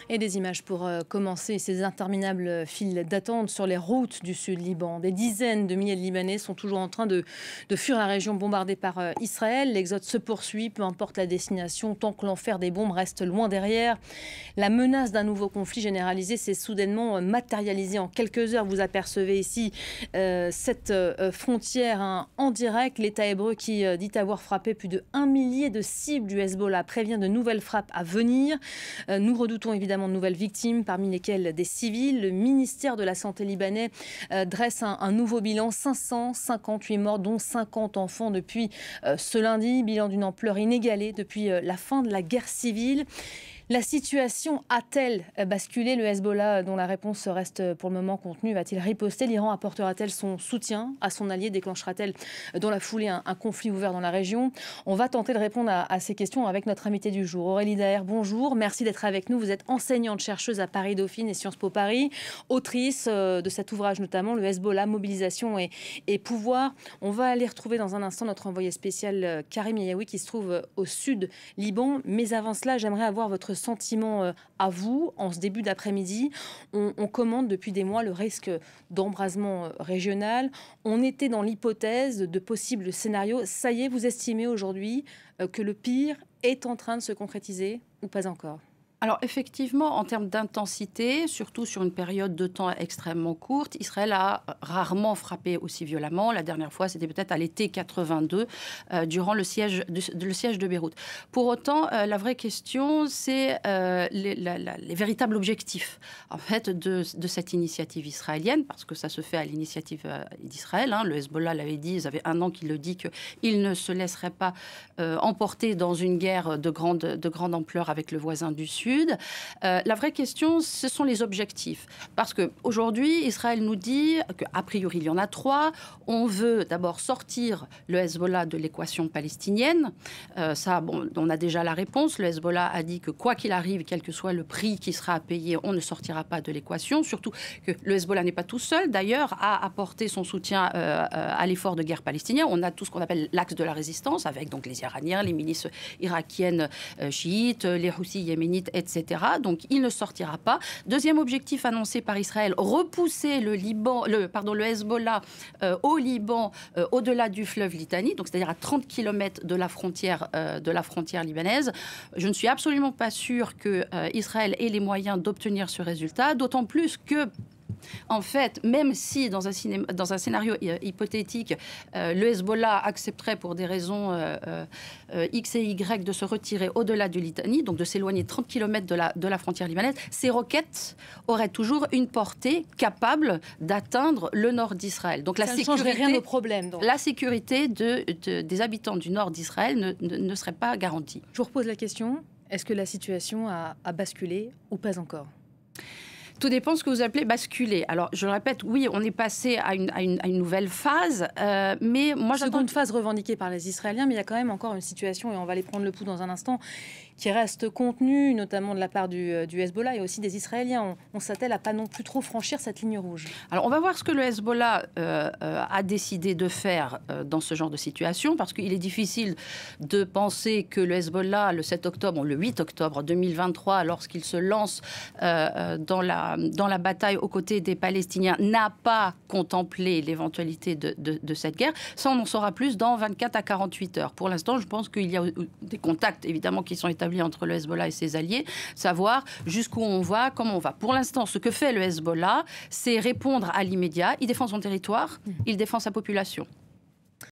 Et des images pour commencer ces interminables files d'attente sur les routes du sud Liban. Des dizaines de milliers de Libanais sont toujours en train de fuir la région bombardée par Israël. L'exode se poursuit, peu importe la destination, tant que l'enfer des bombes reste loin derrière. La menace d'un nouveau conflit généralisé s'est soudainement matérialisée en quelques heures. Vous apercevez ici cette frontière en direct. L'État hébreu qui dit avoir frappé plus de 1 millier de cibles du Hezbollah prévient de nouvelles frappes à venir. Nous redoutons évidemment de nouvelles victimes, parmi lesquelles des civils. Le ministère de la Santé libanais dresse un nouveau bilan, 558 morts, dont 50 enfants depuis ce lundi. Bilan d'une ampleur inégalée depuis la fin de la guerre civile. La situation a-t-elle basculé? Le Hezbollah, dont la réponse reste pour le moment contenue, va-t-il riposter? L'Iran apportera-t-elle son soutien à son allié? Déclenchera-t-elle dans la foulée un conflit ouvert dans la région? On va tenter de répondre à ces questions avec notre invitée du jour. Aurélie Daher, bonjour. Merci d'être avec nous. Vous êtes enseignante-chercheuse à Paris-Dauphine et Sciences Po Paris, autrice de cet ouvrage notamment, Le Hezbollah, mobilisation et pouvoir. On va aller retrouver dans un instant notre envoyé spécial Karim Yayaoui qui se trouve au sud Liban. Mais avant cela, j'aimerais avoir votre sentiment à vous en ce début d'après-midi. On commente depuis des mois le risque d'embrasement régional. On était dans l'hypothèse de possibles scénarios. Ça y est, vous estimez aujourd'hui que le pire est en train de se concrétiser ou pas encore? Alors effectivement, en termes d'intensité, surtout sur une période de temps extrêmement courte, Israël a rarement frappé aussi violemment. La dernière fois, c'était peut-être à l'été 82, durant le siège de Beyrouth. Pour autant, la vraie question, c'est les véritables objectifs en fait, de cette initiative israélienne, parce que ça se fait à l'initiative d'Israël. Hein. Le Hezbollah l'avait dit, ça fait un an qu'il le dit, qu'il ne se laisserait pas emporter dans une guerre de grande ampleur avec le voisin du Sud. La vraie question, ce sont les objectifs. Parce qu'aujourd'hui, Israël nous dit qu'a priori, il y en a 3. On veut d'abord sortir le Hezbollah de l'équation palestinienne. On a déjà la réponse. Le Hezbollah a dit que quoi qu'il arrive, quel que soit le prix qui sera à payer, on ne sortira pas de l'équation. Surtout que le Hezbollah n'est pas tout seul, d'ailleurs, à apporter son soutien à l'effort de guerre palestinien. On a tout ce qu'on appelle l'axe de la résistance, avec donc les Iraniens, les milices irakiennes chiites, les Houthis yéménites, etc. Donc, il ne sortira pas. Deuxième objectif annoncé par Israël, repousser le Hezbollah au Liban, au-delà du fleuve Litani, donc c'est-à-dire à 30 km de la frontière libanaise. Je ne suis absolument pas sûre que Israël ait les moyens d'obtenir ce résultat, d'autant plus que en fait, même si dans un scénario hypothétique, le Hezbollah accepterait pour des raisons X et Y de se retirer au-delà du Litani, donc de s'éloigner de 30 km de la frontière libanaise, ces roquettes auraient toujours une portée capable d'atteindre le nord d'Israël. Donc ça ne changerait rien au problème. Donc. La sécurité des habitants du nord d'Israël ne serait pas garantie. Je vous repose la question, est-ce que la situation a basculé ou pas encore ? Tout dépend de ce que vous appelez basculer. Alors, je le répète, oui, on est passé à une nouvelle phase, mais moi... Seconde phase revendiquée par les Israéliens, mais il y a quand même encore une situation, et on va aller prendre le pouls dans un instant, qui reste contenue, notamment de la part du Hezbollah et aussi des Israéliens. On s'attelle à pas non plus trop franchir cette ligne rouge. Alors, on va voir ce que le Hezbollah a décidé de faire dans ce genre de situation, parce qu'il est difficile de penser que le Hezbollah, le 7 octobre, ou le 8 octobre 2023, lorsqu'il se lance dans la bataille aux côtés des Palestiniens, n'a pas contemplé l'éventualité de cette guerre. Ça, on en saura plus dans 24 à 48 heures. Pour l'instant, je pense qu'il y a des contacts, évidemment, qui sont établis entre le Hezbollah et ses alliés, savoir jusqu'où on va, comment on va. Pour l'instant, ce que fait le Hezbollah, c'est répondre à l'immédiat. Il défend son territoire, il défend sa population.